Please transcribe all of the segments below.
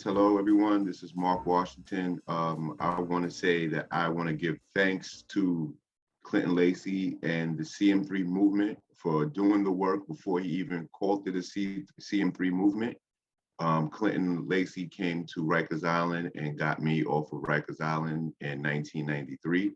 Hello, everyone. This is Mark Washington. I want to say that I want to give thanks to Clinton Lacey and the CM3 movement for doing the work before he even called it the CM3 movement. Clinton Lacey came to Rikers Island and got me off of Rikers Island in 1993.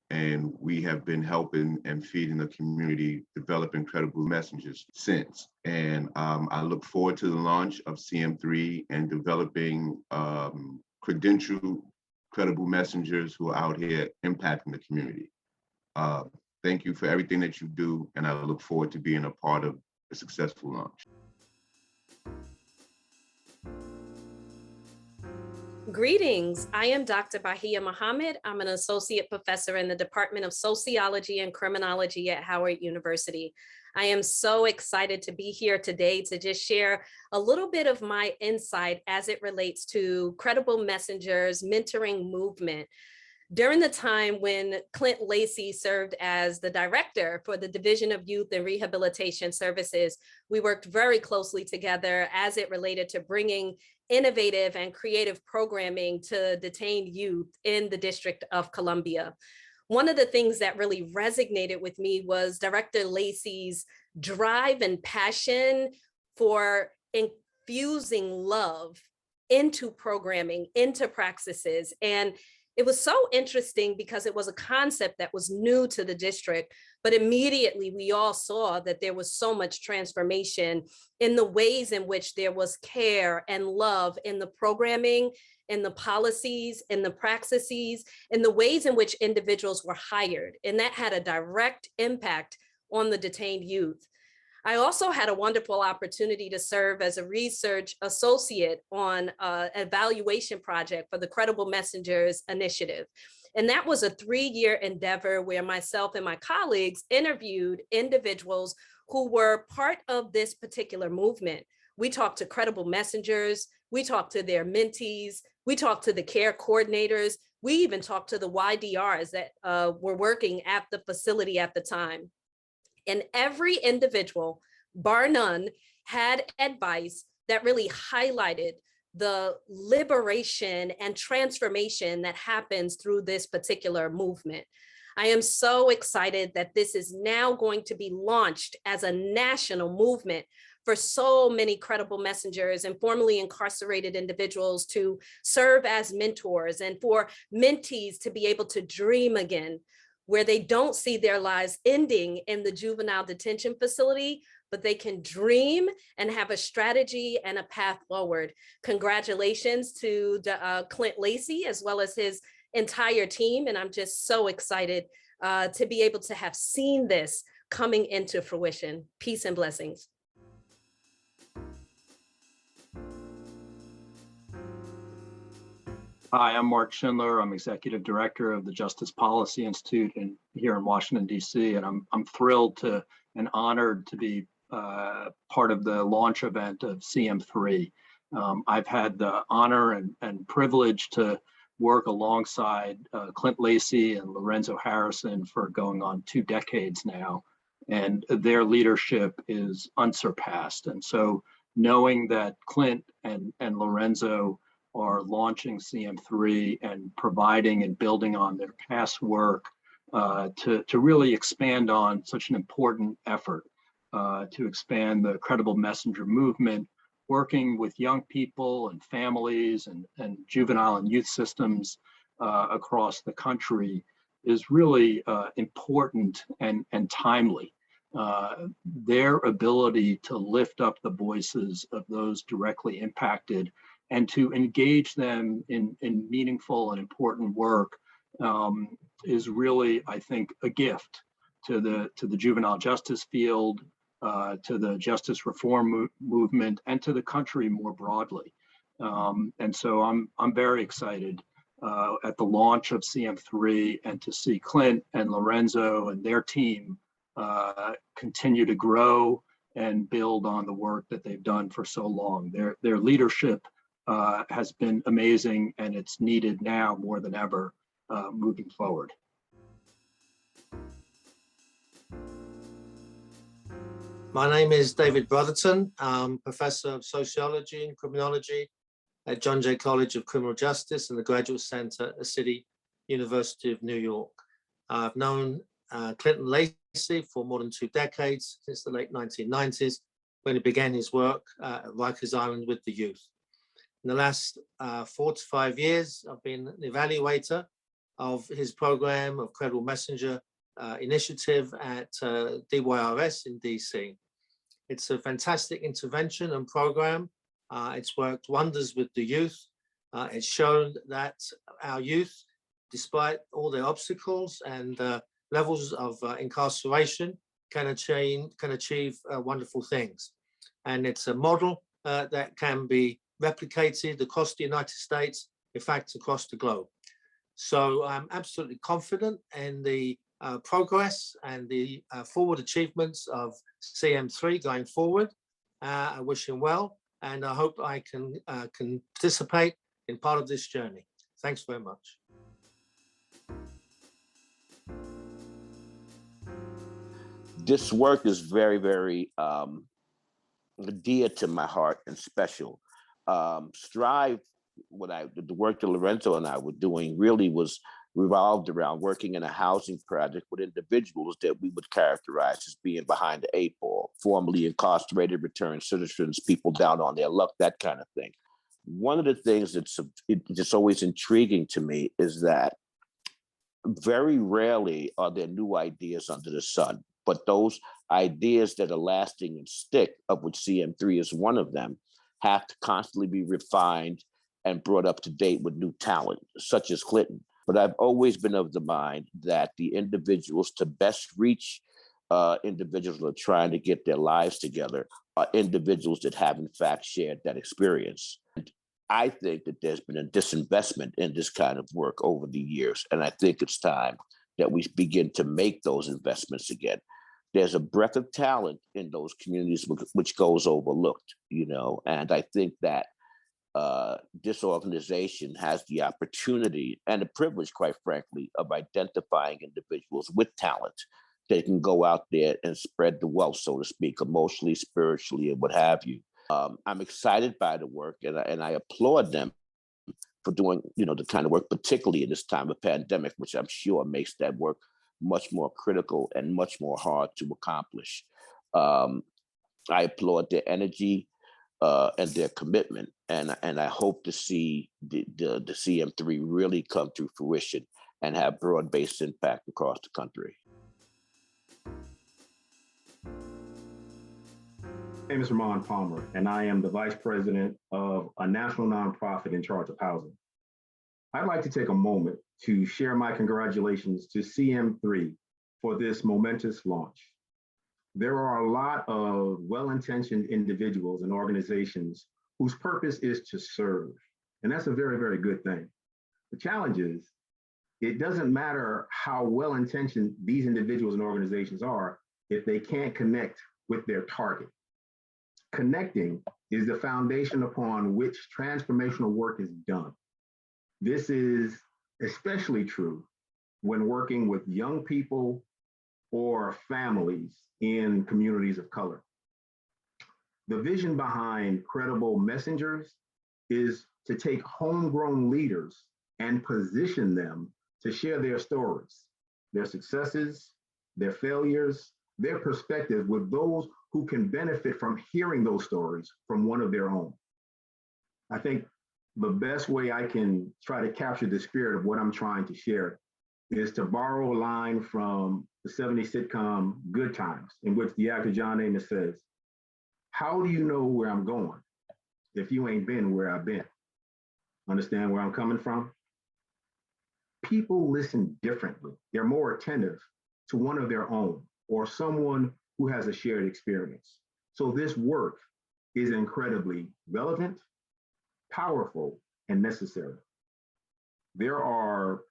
And we have been helping and feeding the community, develop incredible messengers since. And I look forward to the launch of CM3 and developing credentialed, credible messengers who are out here impacting the community. Thank you for everything that you do, and I look forward to being a part of a successful launch. Greetings, I am Dr. Bahia Muhammad. I'm an associate professor in the Department of Sociology and Criminology at Howard University. I am so excited to be here today to just share a little bit of my insight as it relates to credible messengers, mentoring movement. During the time when Clint Lacey served as the director for the Division of Youth and Rehabilitation Services, we worked very closely together as it related to bringing innovative and creative programming to detained youth in the District of Columbia. One of the things that really resonated with me was Director Lacey's drive and passion for infusing love into programming, into practices. And it was so interesting because it was a concept that was new to the district, but immediately we all saw that there was so much transformation in the ways in which there was care and love in the programming, in the policies, in the practices, in the ways in which individuals were hired. And that had a direct impact on the detained youth. I also had a wonderful opportunity to serve as a research associate on an evaluation project for the Credible Messengers Initiative. And that was a 3-year endeavor where myself and my colleagues interviewed individuals who were part of this particular movement. We talked to credible messengers, we talked to their mentees, we talked to the care coordinators, we even talked to the YDRs that were working at the facility at the time. And every individual, bar none, had advice that really highlighted the liberation and transformation that happens through this particular movement. I am so excited that this is now going to be launched as a national movement for so many credible messengers and formerly incarcerated individuals to serve as mentors and for mentees to be able to dream again, where they don't see their lives ending in the juvenile detention facility, but they can dream and have a strategy and a path forward. Congratulations to Clint Lacey, as well as his entire team. And I'm just so excited to be able to have seen this coming into fruition. Peace and blessings. Hi, I'm Mark Schindler. I'm Executive Director of the Justice Policy Institute here in Washington, D.C. And I'm thrilled and honored to be part of the launch event of CM3. I've had the honor and privilege to work alongside Clint Lacey and Lorenzo Harrison for going on 2 decades now. And their leadership is unsurpassed. And so knowing that Clint and Lorenzo are launching CM3 and providing and building on their past work to really expand on such an important effort to expand the credible messenger movement, working with young people and families and juvenile and youth systems across the country is really important and timely. Their ability to lift up the voices of those directly impacted and to engage them in meaningful and important work is really, I think, a gift to the juvenile justice field, to the justice reform movement, and to the country more broadly. And so I'm very excited at the launch of CM3 and to see Clint and Lorenzo and their team continue to grow and build on the work that they've done for so long. Their leadership has been amazing, and it's needed now more than ever moving forward. My name is David Brotherton. I'm Professor of Sociology and Criminology at John Jay College of Criminal Justice and the Graduate Center at the City University of New York. I've known Clinton Lacey for more than 2 decades, since the late 1990s, when he began his work at Rikers Island with the youth. In the last 4 to 5 years, I've been an evaluator of his program of Credible Messenger initiative at DYRS in DC. It's a fantastic intervention and program. It's worked wonders with the youth. It's shown that our youth, despite all their obstacles and levels of incarceration, can achieve wonderful things. And it's a model that can be replicated across the United States, in fact, across the globe. So I'm absolutely confident in the progress and the forward achievements of CM3 going forward. I wish him well, and I hope I can participate in part of this journey. Thanks very much. This work is very, very dear to my heart and special. Strive, the work that Lorenzo and I were doing really was revolved around working in a housing project with individuals that we would characterize as being behind the 8 ball, formerly incarcerated, returned citizens, people down on their luck, that kind of thing. One of the things that's just always intriguing to me is that very rarely are there new ideas under the sun, but those ideas that are lasting and stick, of which CM3 is one of them, have to constantly be refined and brought up to date with new talent, such as Clinton. But I've always been of the mind that the individuals to best reach individuals who are trying to get their lives together are individuals that have in fact shared that experience. And I think that there's been a disinvestment in this kind of work over the years. And I think it's time that we begin to make those investments again. There's a breadth of talent in those communities which goes overlooked, you know, and I think that this organization has the opportunity and the privilege, quite frankly, of identifying individuals with talent that can go out there and spread the wealth, so to speak, emotionally, spiritually, and what have you. I'm excited by the work, and I applaud them for doing, you know, the kind of work, particularly in this time of pandemic, which I'm sure makes that work much more critical and much more hard to accomplish. I applaud their energy and their commitment, and I hope to see the CM3 really come to fruition and have broad-based impact across the country. My name is Ramon Palmer, and I am the Vice President of a national nonprofit in charge of housing. I'd like to take a moment to share my congratulations to CM3 for this momentous launch. There are a lot of well-intentioned individuals and organizations whose purpose is to serve, and that's a very, very good thing. The challenge is, it doesn't matter how well-intentioned these individuals and organizations are if they can't connect with their target. Connecting is the foundation upon which transformational work is done. This is especially true when working with young people or families in communities of color. The vision behind Credible Messengers is to take homegrown leaders and position them to share their stories, their successes, their failures, their perspective with those who can benefit from hearing those stories from one of their own. I think the best way I can try to capture the spirit of what I'm trying to share is to borrow a line from the 70s sitcom Good Times, in which the actor John Amos says, "How do you know where I'm going if you ain't been where I've been?" Understand where I'm coming from? People listen differently. They're more attentive to one of their own or someone who has a shared experience. So this work is incredibly relevant, powerful, and necessary. There are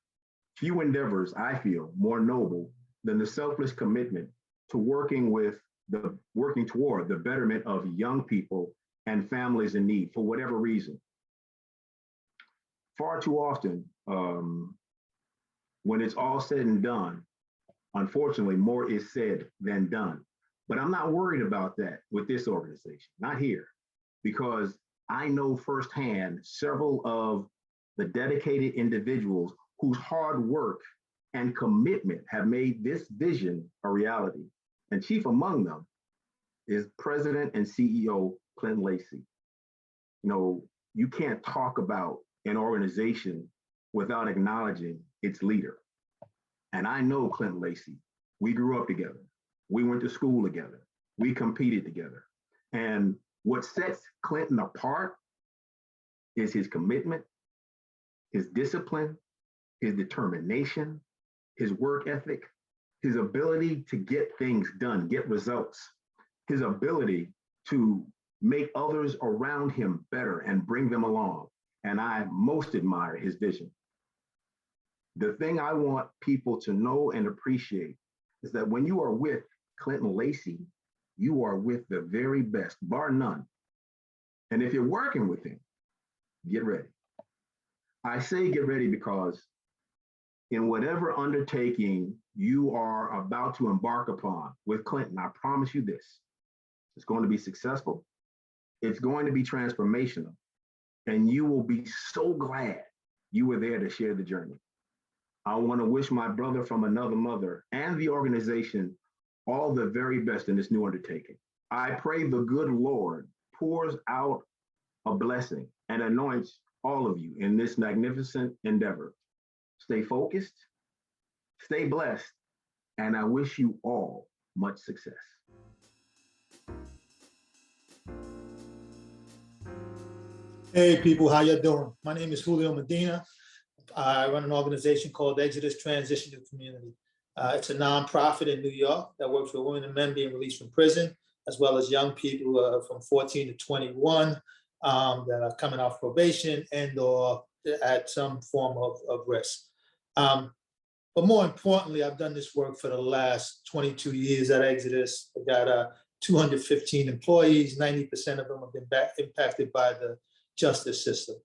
few endeavors, I feel, more noble than the selfless commitment to working toward the betterment of young people and families in need for whatever reason. Far too often, when it's all said and done, unfortunately, more is said than done. But I'm not worried about that with this organization, not here, because I know firsthand several of the dedicated individuals whose hard work and commitment have made this vision a reality. And chief among them is President and CEO Clinton Lacey. You know, you can't talk about an organization without acknowledging its leader. And I know Clinton Lacey. We grew up together. We went to school together. We competed together. And what sets Clinton apart is his commitment, his discipline, his determination, his work ethic, his ability to get things done, get results, his ability to make others around him better and bring them along. And I most admire his vision. The thing I want people to know and appreciate is that when you are with Clinton Lacey, you are with the very best, bar none. And if you're working with him, get ready. I say get ready because in whatever undertaking you are about to embark upon with Clinton, I promise you this, it's going to be successful. It's going to be transformational. And you will be so glad you were there to share the journey. I want to wish my brother from another mother and the organization all the very best in this new undertaking. I pray the good Lord pours out a blessing and anoints all of you in this magnificent endeavor. Stay focused, stay blessed, and I wish you all much success. Hey people, how you doing? My name is Julio Medina. I run an organization called Exodus Transition to Community. It's a nonprofit in New York that works with women and men being released from prison, as well as young people from 14 to 21 that are coming off probation and or at some form of risk. But more importantly, I've done this work for the last 22 years at Exodus. I got 215 employees, 90% of them have been impacted by the justice system.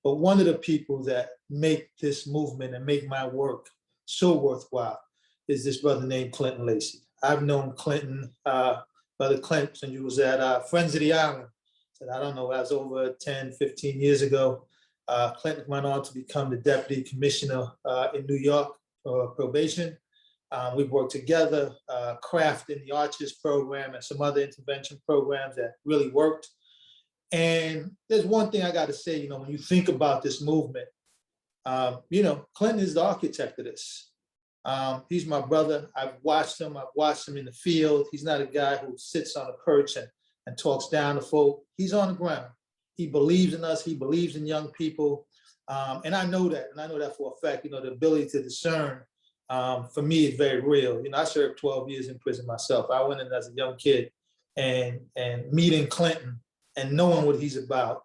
But one of the people that make this movement and make my work so worthwhile is this brother named Clinton Lacey. I've known Clinton, Brother Clinton, since he was at Friends of the Island. So I don't know, that was over 10, 15 years ago. Clinton went on to become the deputy commissioner in New York for probation. We've worked together, crafting the Arches program and some other intervention programs that really worked. And there's one thing I got to say, when you think about this movement, Clinton is the architect of this. He's my brother. I've watched him in the field. He's not a guy who sits on a perch and talks down to folk. He's on the ground. He believes in us. He believes in young people. And I know that. And I know that for a fact, the ability to discern for me is very real. I served 12 years in prison myself. I went in as a young kid and meeting Clinton and knowing what he's about,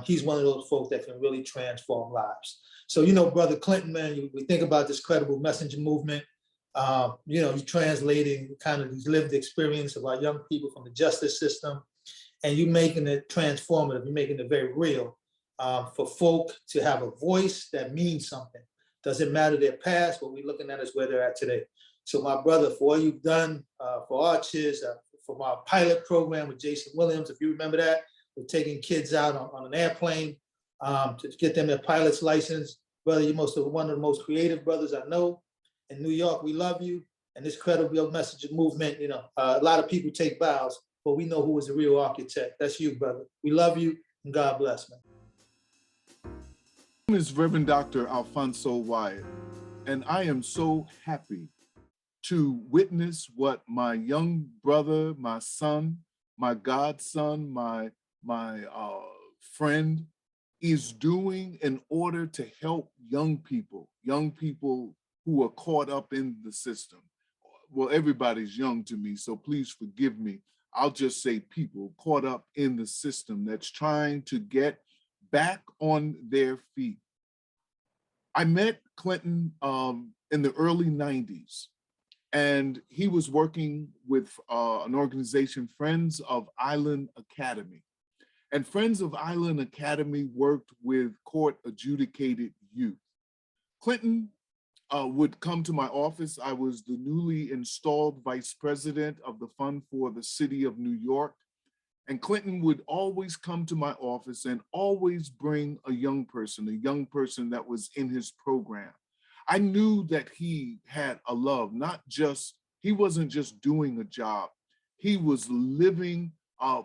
he's one of those folks that can really transform lives. So, Brother Clinton, man, we think about this credible messenger movement. He's translating kind of these lived experience of our young people from the justice system, and you're making it transformative. You're making it very real for folk to have a voice that means something. Doesn't matter their past. What we're looking at is where they're at today. So, my brother, for all you've done for Arches, from our pilot program with Jason Williams, if you remember that, we're taking kids out on an airplane to get them their pilot's license. Brother, you're one of the most creative brothers I know. In New York, we love you. And this credible message movement, a lot of people take vows, but we know who is the real architect. That's you, brother. We love you, and God bless, man. My name is Reverend Dr. Alfonso Wyatt, and I am so happy to witness what my young brother, my son, my godson, my friend is doing in order to help young people who are caught up in the system. Well, everybody's young to me, so please forgive me. I'll just say people caught up in the system that's trying to get back on their feet. I met Clinton in the early 90s. And he was working with an organization, Friends of Island Academy. And Friends of Island Academy worked with court adjudicated youth. Clinton would come to my office. I was the newly installed vice president of the Fund for the City of New York. And Clinton would always come to my office and always bring a young person that was in his program. I knew that he had a love, he wasn't just doing a job, he was living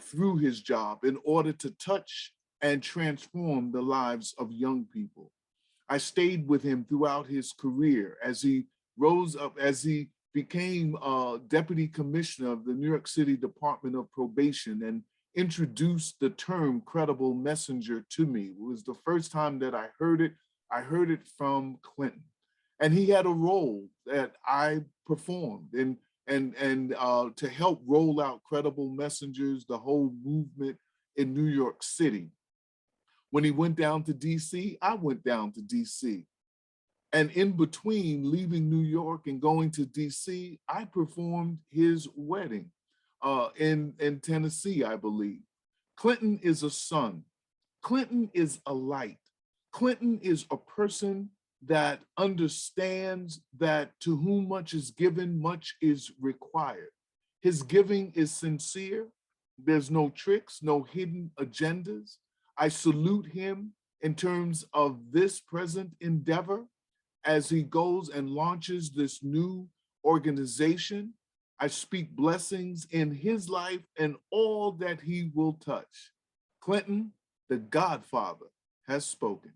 through his job in order to touch and transform the lives of young people. I stayed with him throughout his career as he rose up, as he became deputy commissioner of the New York City Department of Probation and introduced the term credible messenger to me. It was the first time that I heard it. I heard it from Clinton. And he had a role that I performed and to help roll out credible messengers, the whole movement in New York City. When he went down to DC, I went down to DC. And in between leaving New York and going to DC, I performed his wedding in Tennessee, I believe. Clinton is a son. Clinton is a light. Clinton is a person that understands that to whom much is given, much is required. His giving is sincere. There's no tricks, no hidden agendas. I salute him in terms of this present endeavor as he goes and launches this new organization. I speak blessings in his life and all that he will touch. Clinton, the Godfather, has spoken.